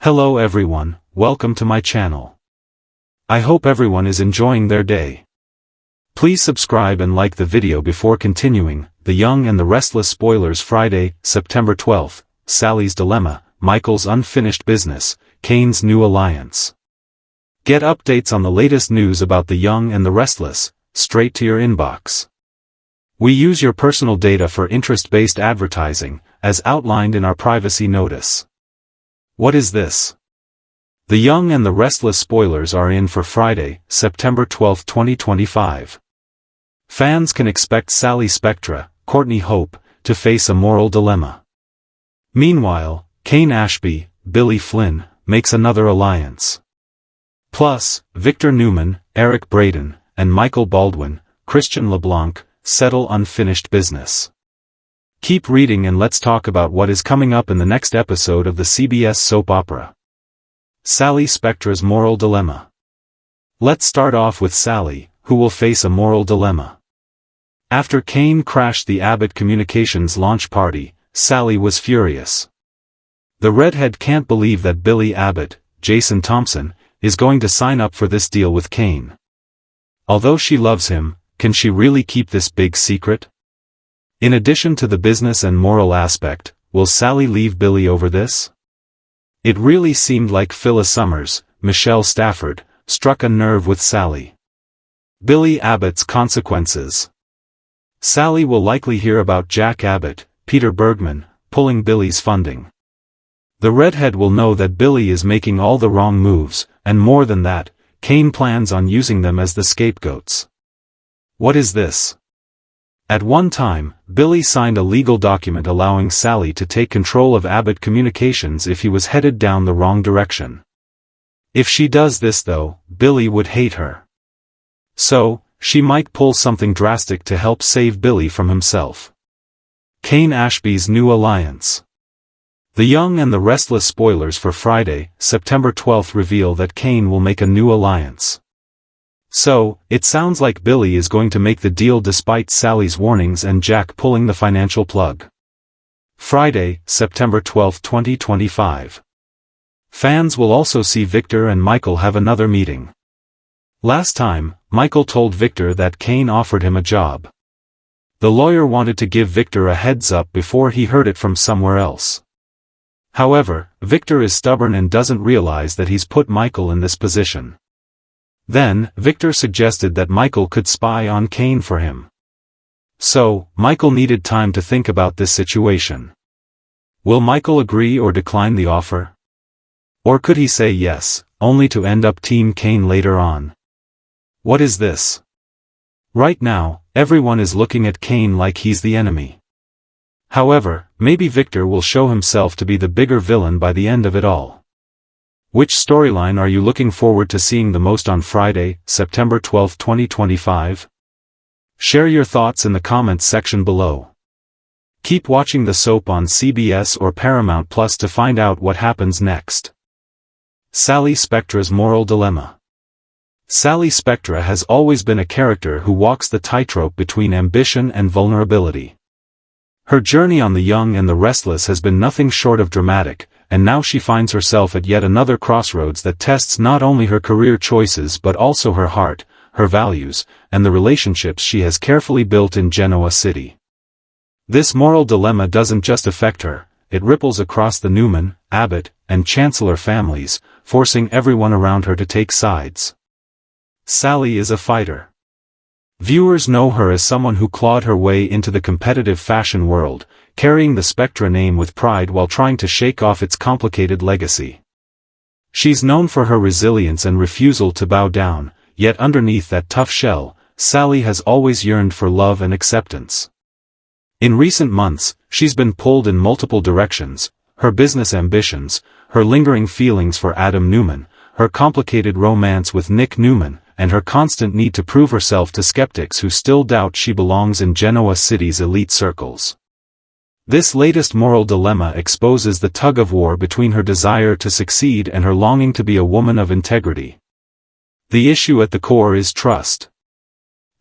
Hello everyone, welcome to my channel. I hope everyone is enjoying their day. Please subscribe and like the video before continuing. The Young and the Restless spoilers. Friday, September 12th, Sally's dilemma, Michael's unfinished business, Kane's new alliance. Get updates on the latest news about The Young and the Restless, straight to your inbox. We use your personal data for interest-based advertising, as outlined in our privacy notice. What is this? The Young and the Restless spoilers are in for Friday, September 12, 2025. Fans can expect Sally Spectra, Courtney Hope, to face a moral dilemma. Meanwhile, Kane Ashby, Billy Flynn, makes another alliance. Plus, Victor Newman, Eric Braeden, and Michael Baldwin, Christian LeBlanc, settle unfinished business. Keep reading and let's talk about what is coming up in the next episode of the CBS soap opera. Sally Spectra's moral dilemma. Let's start off with Sally, who will face a moral dilemma. After Kane crashed the Abbott Communications launch party, Sally was furious. The redhead can't believe that Billy Abbott, Jason Thompson, is going to sign up for this deal with Kane. Although she loves him, can she really keep this big secret? In addition to the business and moral aspect, will Sally leave Billy over this? It really seemed like Phyllis Summers, Michelle Stafford, struck a nerve with Sally. Billy Abbott's consequences. Sally will likely hear about Jack Abbott, Peter Bergman, pulling Billy's funding. The redhead will know that Billy is making all the wrong moves, and more than that, Kane plans on using them as the scapegoats. What is this? At one time, Billy signed a legal document allowing Sally to take control of Abbott Communications if he was headed down the wrong direction. If she does this though, Billy would hate her. So, she might pull something drastic to help save Billy from himself. Kane Ashby's new alliance. The Young and the Restless spoilers for Friday, September 12th reveal that Kane will make a new alliance. So, it sounds like Billy is going to make the deal despite Sally's warnings and Jack pulling the financial plug. Friday, September 12, 2025. Fans will also see Victor and Michael have another meeting. Last time, Michael told Victor that Kane offered him a job. The lawyer wanted to give Victor a heads up before he heard it from somewhere else. However, Victor is stubborn and doesn't realize that he's put Michael in this position. Then, Victor suggested that Michael could spy on Kane for him. So, Michael needed time to think about this situation. Will Michael agree or decline the offer? Or could he say yes, only to end up Team Kane later on? What is this? Right now, everyone is looking at Kane like he's the enemy. However, maybe Victor will show himself to be the bigger villain by the end of it all. Which storyline are you looking forward to seeing the most on Friday, September 12, 2025? Share your thoughts in the comments section below. Keep watching the soap on CBS or Paramount Plus to find out what happens next. Sally Spectra's moral dilemma. Sally Spectra has always been a character who walks the tightrope between ambition and vulnerability. Her journey on The Young and the Restless has been nothing short of dramatic, and now she finds herself at yet another crossroads that tests not only her career choices but also her heart, her values, and the relationships she has carefully built in Genoa City. This moral dilemma doesn't just affect her, it ripples across the Newman, Abbott, and Chancellor families, forcing everyone around her to take sides. Sally is a fighter. Viewers know her as someone who clawed her way into the competitive fashion world, carrying the Spectra name with pride while trying to shake off its complicated legacy. She's known for her resilience and refusal to bow down, yet underneath that tough shell, Sally has always yearned for love and acceptance. In recent months, she's been pulled in multiple directions: her business ambitions, her lingering feelings for Adam Newman, her complicated romance with Nick Newman, and her constant need to prove herself to skeptics who still doubt she belongs in Genoa City's elite circles. This latest moral dilemma exposes the tug-of-war between her desire to succeed and her longing to be a woman of integrity. The issue at the core is trust.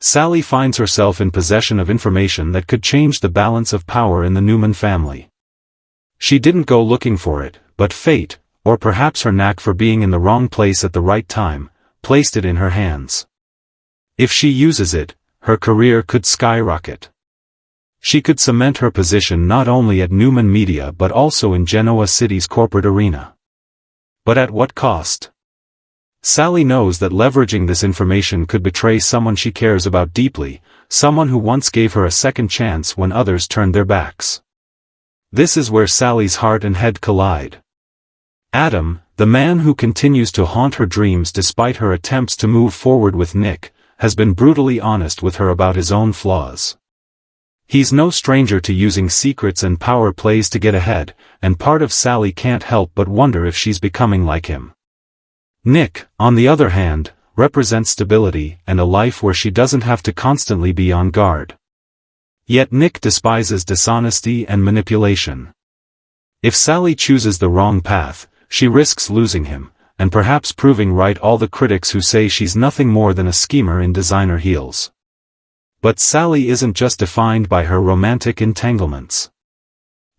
Sally finds herself in possession of information that could change the balance of power in the Newman family. She didn't go looking for it, but fate, or perhaps her knack for being in the wrong place at the right time, placed it in her hands. If she uses it, her career could skyrocket. She could cement her position not only at Newman Media but also in Genoa City's corporate arena. But at what cost? Sally knows that leveraging this information could betray someone she cares about deeply, someone who once gave her a second chance when others turned their backs. This is where Sally's heart and head collide. Adam, the man who continues to haunt her dreams despite her attempts to move forward with Nick, has been brutally honest with her about his own flaws. He's no stranger to using secrets and power plays to get ahead, and part of Sally can't help but wonder if she's becoming like him. Nick, on the other hand, represents stability and a life where she doesn't have to constantly be on guard. Yet Nick despises dishonesty and manipulation. If Sally chooses the wrong path, she risks losing him, and perhaps proving right all the critics who say she's nothing more than a schemer in designer heels. But Sally isn't just defined by her romantic entanglements.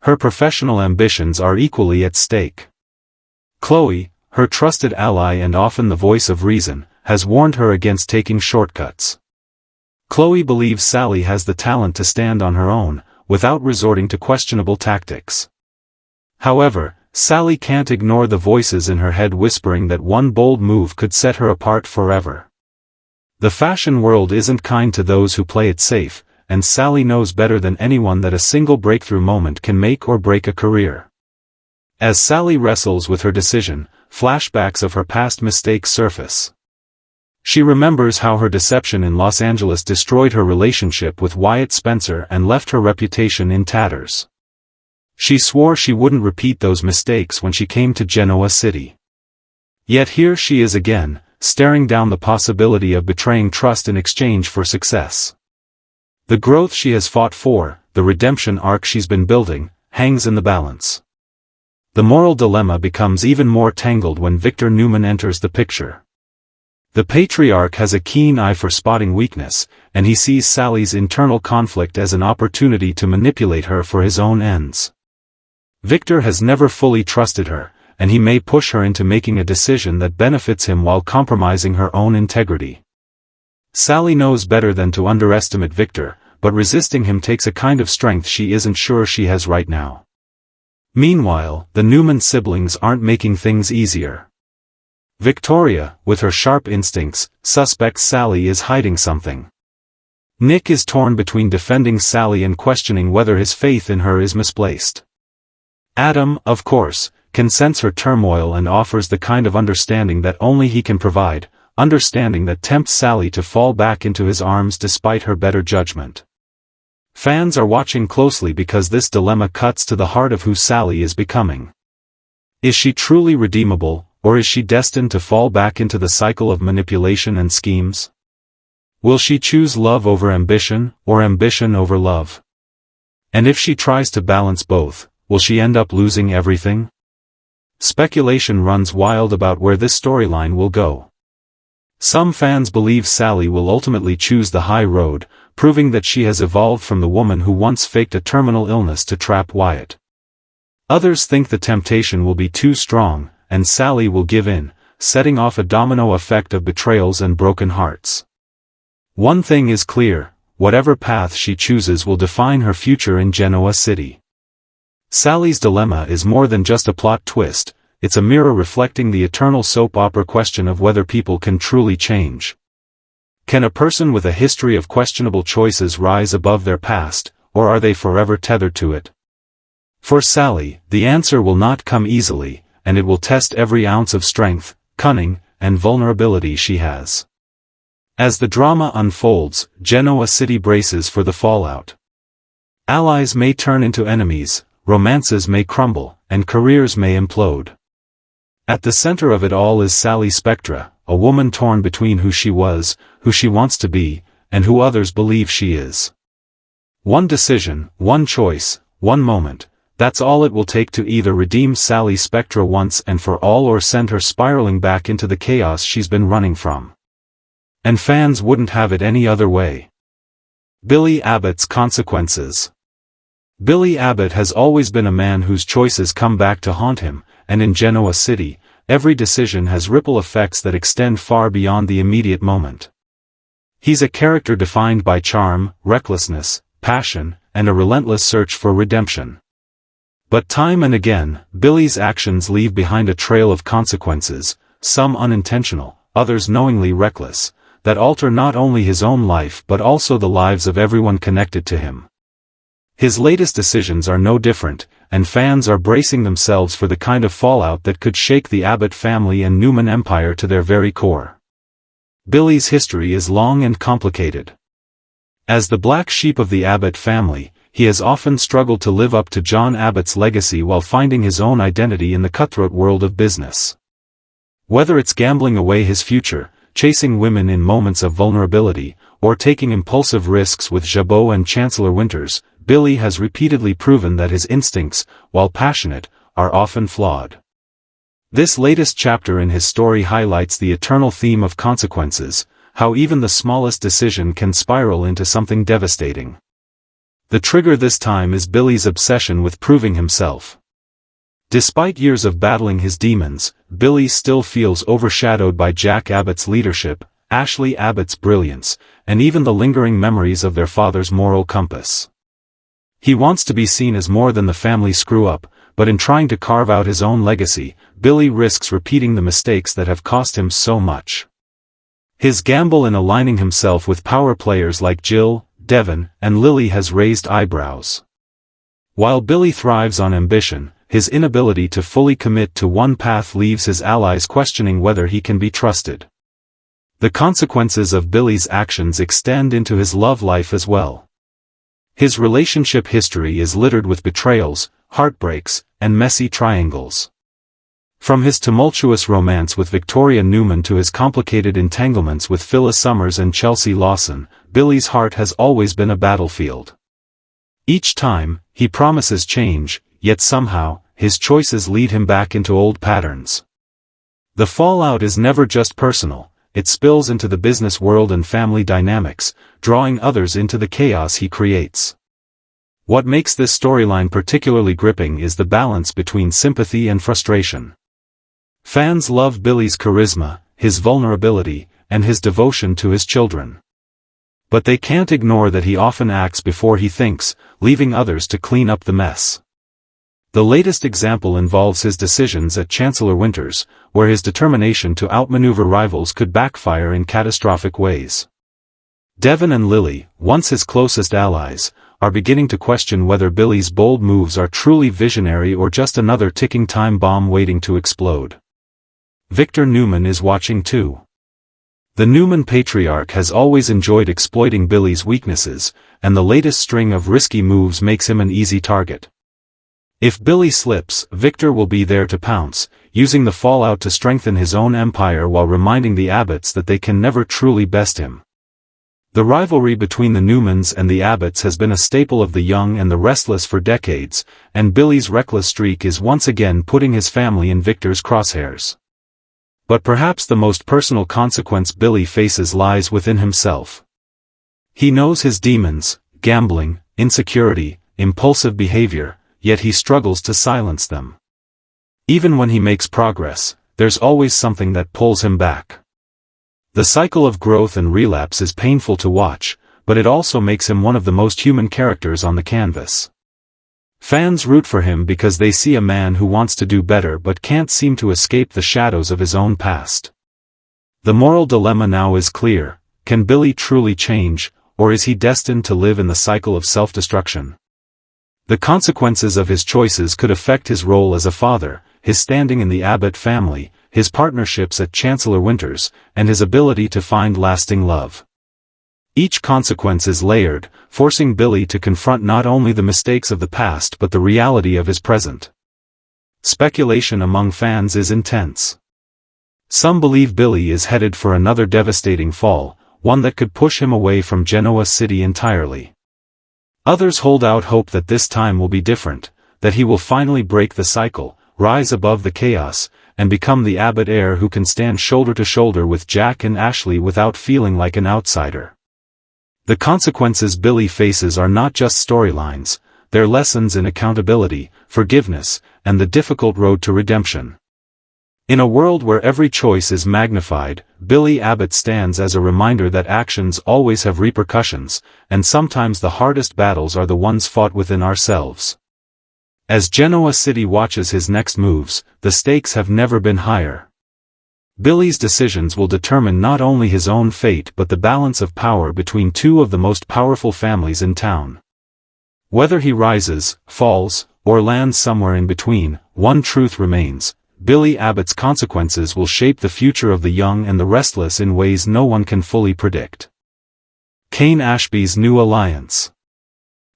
Her professional ambitions are equally at stake. Chloe, her trusted ally and often the voice of reason, has warned her against taking shortcuts. Chloe believes Sally has the talent to stand on her own, without resorting to questionable tactics. However, Sally can't ignore the voices in her head whispering that one bold move could set her apart forever. The fashion world isn't kind to those who play it safe, and Sally knows better than anyone that a single breakthrough moment can make or break a career. As Sally wrestles with her decision, flashbacks of her past mistakes surface. She remembers how her deception in Los Angeles destroyed her relationship with Wyatt Spencer and left her reputation in tatters. She swore she wouldn't repeat those mistakes when she came to Genoa City. Yet here she is again, staring down the possibility of betraying trust in exchange for success. The growth she has fought for, the redemption arc she's been building, hangs in the balance. The moral dilemma becomes even more tangled when Victor Newman enters the picture. The patriarch has a keen eye for spotting weakness, and he sees Sally's internal conflict as an opportunity to manipulate her for his own ends. Victor has never fully trusted her, and he may push her into making a decision that benefits him while compromising her own integrity. Sally knows better than to underestimate Victor, but resisting him takes a kind of strength she isn't sure she has right now. Meanwhile, the Newman siblings aren't making things easier. Victoria, with her sharp instincts, suspects Sally is hiding something. Nick is torn between defending Sally and questioning whether his faith in her is misplaced. Adam, of course, can sense her turmoil and offers the kind of understanding that only he can provide, understanding that tempts Sally to fall back into his arms despite her better judgment. Fans are watching closely because this dilemma cuts to the heart of who Sally is becoming. Is she truly redeemable, or is she destined to fall back into the cycle of manipulation and schemes? Will she choose love over ambition, or ambition over love? And if she tries to balance both, will she end up losing everything? Speculation runs wild about where this storyline will go. Some fans believe Sally will ultimately choose the high road, proving that she has evolved from the woman who once faked a terminal illness to trap Wyatt. Others think the temptation will be too strong, and Sally will give in, setting off a domino effect of betrayals and broken hearts. One thing is clear, whatever path she chooses will define her future in Genoa City. Sally's dilemma is more than just a plot twist, it's a mirror reflecting the eternal soap opera question of whether people can truly change. Can a person with a history of questionable choices rise above their past, or are they forever tethered to it? For Sally, the answer will not come easily, and it will test every ounce of strength, cunning, and vulnerability she has. As the drama unfolds, Genoa City braces for the fallout. Allies may turn into enemies, romances may crumble, and careers may implode. At the center of it all is Sally Spectra, a woman torn between who she was, who she wants to be, and who others believe she is. One decision, one choice, one moment, that's all it will take to either redeem Sally Spectra once and for all or send her spiraling back into the chaos she's been running from. And fans wouldn't have it any other way. Billy Abbott's consequences. Billy Abbott has always been a man whose choices come back to haunt him, and in Genoa City, every decision has ripple effects that extend far beyond the immediate moment. He's a character defined by charm, recklessness, passion, and a relentless search for redemption. But time and again, Billy's actions leave behind a trail of consequences, some unintentional, others knowingly reckless, that alter not only his own life but also the lives of everyone connected to him. His latest decisions are no different, and fans are bracing themselves for the kind of fallout that could shake the Abbott family and Newman empire to their very core. Billy's history is long and complicated. As the black sheep of the Abbott family, he has often struggled to live up to John Abbott's legacy while finding his own identity in the cutthroat world of business. Whether it's gambling away his future, chasing women in moments of vulnerability, or taking impulsive risks with Jabot and Chancellor Winters, Billy has repeatedly proven that his instincts, while passionate, are often flawed. This latest chapter in his story highlights the eternal theme of consequences, how even the smallest decision can spiral into something devastating. The trigger this time is Billy's obsession with proving himself. Despite years of battling his demons, Billy still feels overshadowed by Jack Abbott's leadership, Ashley Abbott's brilliance, and even the lingering memories of their father's moral compass. He wants to be seen as more than the family screw-up, but in trying to carve out his own legacy, Billy risks repeating the mistakes that have cost him so much. His gamble in aligning himself with power players like Jill, Devon, and Lily has raised eyebrows. While Billy thrives on ambition, his inability to fully commit to one path leaves his allies questioning whether he can be trusted. The consequences of Billy's actions extend into his love life as well. His relationship history is littered with betrayals, heartbreaks, and messy triangles. From his tumultuous romance with Victoria Newman to his complicated entanglements with Phyllis Summers and Chelsea Lawson, Billy's heart has always been a battlefield. Each time, he promises change, yet somehow, his choices lead him back into old patterns. The fallout is never just personal, it spills into the business world and family dynamics, drawing others into the chaos he creates. What makes this storyline particularly gripping is the balance between sympathy and frustration. Fans love Billy's charisma, his vulnerability, and his devotion to his children. But they can't ignore that he often acts before he thinks, leaving others to clean up the mess. The latest example involves his decisions at Chancellor Winters, where his determination to outmaneuver rivals could backfire in catastrophic ways. Devon and Lily, once his closest allies, are beginning to question whether Billy's bold moves are truly visionary or just another ticking time bomb waiting to explode. Victor Newman is watching too. The Newman patriarch has always enjoyed exploiting Billy's weaknesses, and the latest string of risky moves makes him an easy target. If Billy slips, Victor will be there to pounce, using the fallout to strengthen his own empire while reminding the Abbotts that they can never truly best him. The rivalry between the Newmans and the Abbotts has been a staple of the young and the restless for decades, and Billy's reckless streak is once again putting his family in Victor's crosshairs. But perhaps the most personal consequence Billy faces lies within himself. He knows his demons, gambling, insecurity, impulsive behavior, yet he struggles to silence them. Even when he makes progress, there's always something that pulls him back. The cycle of growth and relapse is painful to watch, but it also makes him one of the most human characters on the canvas. Fans root for him because they see a man who wants to do better but can't seem to escape the shadows of his own past. The moral dilemma now is clear: can Billy truly change, or is he destined to live in the cycle of self-destruction? The consequences of his choices could affect his role as a father, his standing in the Abbott family, his partnerships at Chancellor Winters, and his ability to find lasting love. Each consequence is layered, forcing Billy to confront not only the mistakes of the past but the reality of his present. Speculation among fans is intense. Some believe Billy is headed for another devastating fall, one that could push him away from Genoa City entirely. Others hold out hope that this time will be different, that he will finally break the cycle, rise above the chaos, and become the Abbott heir who can stand shoulder to shoulder with Jack and Ashley without feeling like an outsider. The consequences Billy faces are not just storylines, their lessons in accountability, forgiveness, and the difficult road to redemption. In a world where every choice is magnified, Billy Abbott stands as a reminder that actions always have repercussions, and sometimes the hardest battles are the ones fought within ourselves. As Genoa City watches his next moves, the stakes have never been higher. Billy's decisions will determine not only his own fate but the balance of power between two of the most powerful families in town. Whether he rises, falls, or lands somewhere in between, one truth remains: Billy Abbott's consequences will shape the future of the young and the restless in ways no one can fully predict. Kane Ashby's new alliance.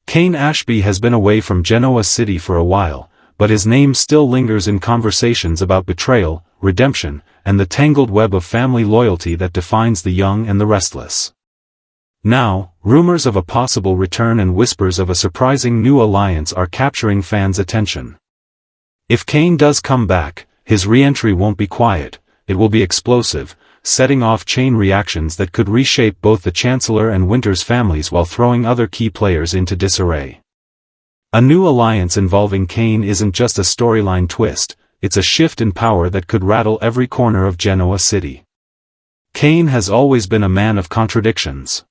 Kane Ashby has been away from Genoa City for a while, but his name still lingers in conversations about betrayal, redemption, and the tangled web of family loyalty that defines the young and the restless. Now, rumors of a possible return and whispers of a surprising new alliance are capturing fans' attention. If Kane does come back, his re-entry won't be quiet, it will be explosive, setting off chain reactions that could reshape both the Chancellor and Winters families while throwing other key players into disarray. A new alliance involving Kane isn't just a storyline twist, it's a shift in power that could rattle every corner of Genoa City. Kane has always been a man of contradictions.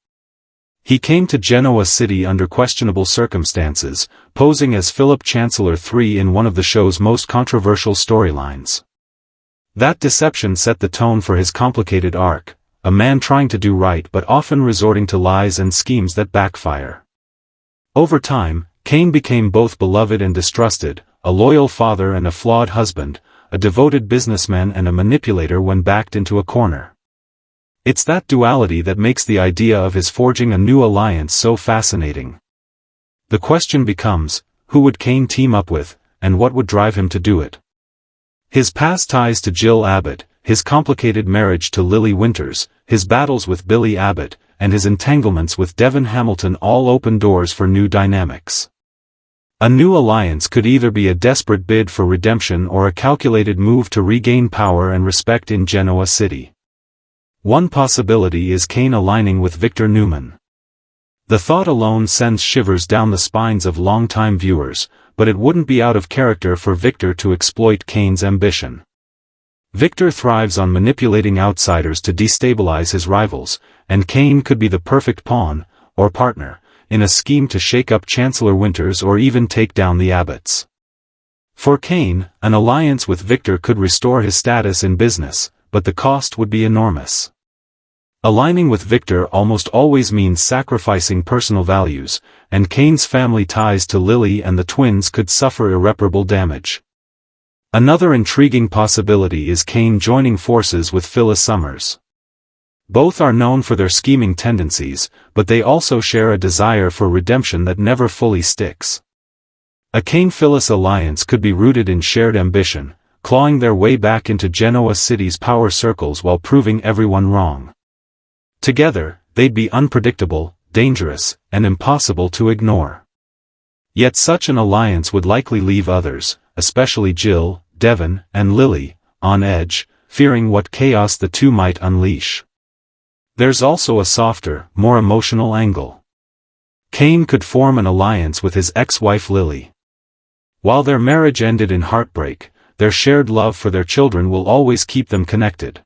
He came to Genoa City under questionable circumstances, posing as Philip Chancellor III in one of the show's most controversial storylines. That deception set the tone for his complicated arc, a man trying to do right but often resorting to lies and schemes that backfire. Over time, Kane became both beloved and distrusted, a loyal father and a flawed husband, a devoted businessman and a manipulator when backed into a corner. It's that duality that makes the idea of his forging a new alliance so fascinating. The question becomes, who would Kane team up with, and what would drive him to do it? His past ties to Jill Abbott, his complicated marriage to Lily Winters, his battles with Billy Abbott, and his entanglements with Devon Hamilton all open doors for new dynamics. A new alliance could either be a desperate bid for redemption or a calculated move to regain power and respect in Genoa City. One possibility is Kane aligning with Victor Newman. The thought alone sends shivers down the spines of longtime viewers, but it wouldn't be out of character for Victor to exploit Kane's ambition. Victor thrives on manipulating outsiders to destabilize his rivals, and Kane could be the perfect pawn, or partner, in a scheme to shake up Chancellor Winters or even take down the Abbotts. For Kane, an alliance with Victor could restore his status in business, but the cost would be enormous. Aligning with Victor almost always means sacrificing personal values, and Kane's family ties to Lily and the twins could suffer irreparable damage. Another intriguing possibility is Kane joining forces with Phyllis Summers. Both are known for their scheming tendencies, but they also share a desire for redemption that never fully sticks. A Kane-Phyllis alliance could be rooted in shared ambition, clawing their way back into Genoa City's power circles while proving everyone wrong. Together, they'd be unpredictable, dangerous, and impossible to ignore. Yet such an alliance would likely leave others, especially Jill, Devon, and Lily, on edge, fearing what chaos the two might unleash. There's also a softer, more emotional angle. Kane could form an alliance with his ex-wife Lily. While their marriage ended in heartbreak, their shared love for their children will always keep them connected.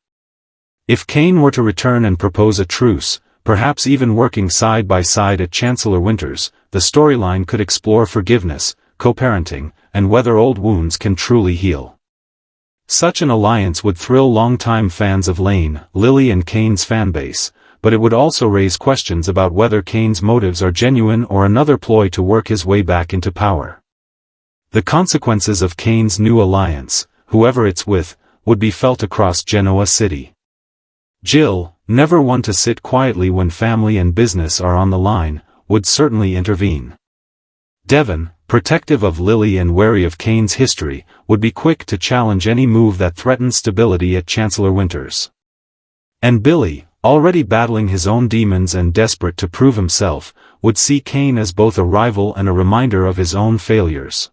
If Kane were to return and propose a truce, perhaps even working side by side at Chancellor Winters, the storyline could explore forgiveness, co-parenting, and whether old wounds can truly heal. Such an alliance would thrill longtime fans of Lane, Lily and Kane's fanbase, but it would also raise questions about whether Kane's motives are genuine or another ploy to work his way back into power. The consequences of Kane's new alliance, whoever it's with, would be felt across Genoa City. Jill, never one to sit quietly when family and business are on the line, would certainly intervene. Devon, protective of Lily and wary of Kane's history, would be quick to challenge any move that threatened stability at Chancellor Winters. And Billy, already battling his own demons and desperate to prove himself, would see Kane as both a rival and a reminder of his own failures.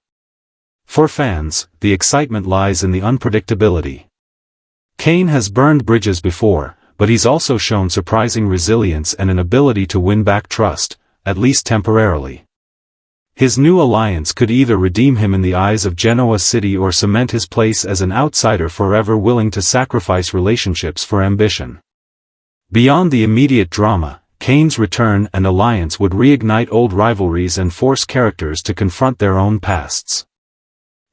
For fans, the excitement lies in the unpredictability. Kane has burned bridges before, but he's also shown surprising resilience and an ability to win back trust, at least temporarily. His new alliance could either redeem him in the eyes of Genoa City or cement his place as an outsider forever willing to sacrifice relationships for ambition. Beyond the immediate drama, Kane's return and alliance would reignite old rivalries and force characters to confront their own pasts.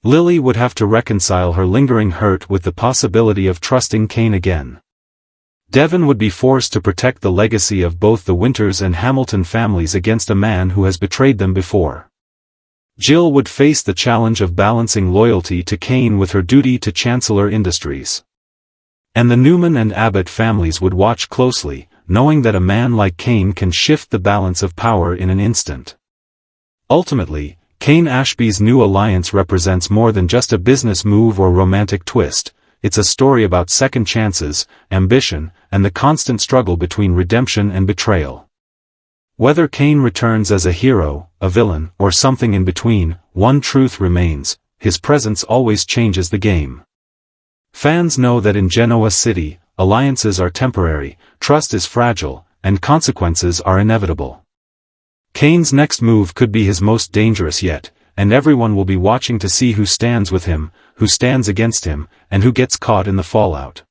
Lily would have to reconcile her lingering hurt with the possibility of trusting Kane again. Devon would be forced to protect the legacy of both the Winters and Hamilton families against a man who has betrayed them before. Jill would face the challenge of balancing loyalty to Kane with her duty to Chancellor Industries. And the Newman and Abbott families would watch closely, knowing that a man like Kane can shift the balance of power in an instant. Ultimately, Kane-Ashby's new alliance represents more than just a business move or romantic twist. It's a story about second chances, ambition, and the constant struggle between redemption and betrayal. Whether Kane returns as a hero, a villain, or something in between, one truth remains: his presence always changes the game. Fans know that in Genoa City, alliances are temporary, trust is fragile, and consequences are inevitable. Kane's next move could be his most dangerous yet, and everyone will be watching to see who stands with him, who stands against him, and who gets caught in the fallout.